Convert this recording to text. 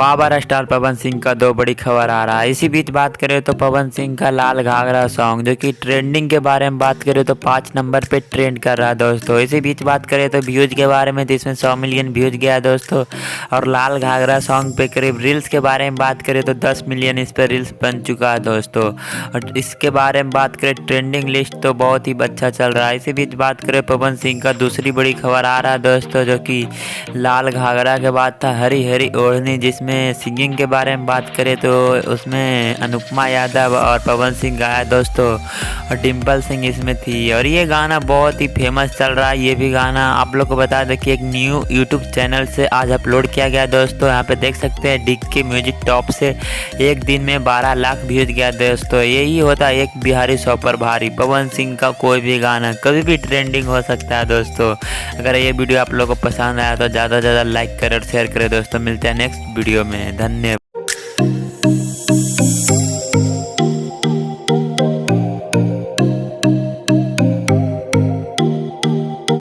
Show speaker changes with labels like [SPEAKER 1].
[SPEAKER 1] Power star Pawan Singh का दो बड़ी खबर आ रहा है। इसी बीच बात करें तो पवन सिंह का लाल घाघरा सॉन्ग जो कि ट्रेंडिंग के बारे में बात करें तो 5 नंबर पे ट्रेंड कर रहा है दोस्तों। इसी बीच बात करें तो व्यूज के बारे में, जिसमें 100 मिलियन व्यूज गया है दोस्तों। और लाल घाघरा सॉन्ग पे करीब रील्स के बारे में बात करें तो 10 मिलियन इस पर रील्स बन चुका है दोस्तों। और इसके बारे में बात करें, ट्रेंडिंग लिस्ट तो बहुत ही अच्छा चल रहा है। इसी बीच बात करें पवन सिंह का दूसरी बड़ी खबर आ रहा है दोस्तों, जो कि लाल घाघरा के बाद था हरी हरी ओढ़नी, जिसमें सिंगिंग के बारे में बात करें तो उसमें अनुपमा यादव और पवन सिंह गाया दोस्तों, और डिम्पल सिंह इसमें थी। और ये गाना बहुत ही फेमस चल रहा है। ये भी गाना आप लोग को बता दें कि एक न्यू यूट्यूब चैनल से आज अपलोड किया गया दोस्तों। यहाँ पे देख सकते हैं डिक्की म्यूजिक टॉप से एक दिन में 12 लाख व्यूज गया दोस्तों। यही होता है एक बिहारी सौ पर भारी। पवन सिंह का कोई भी गाना कभी भी ट्रेंडिंग हो सकता है दोस्तों। अगर ये वीडियो आप लोगों को पसंद आया तो ज़्यादा से ज़्यादा लाइक करें और शेयर करें दोस्तों। मिलते हैं नेक्स्ट वीडियो में। धन्यवाद।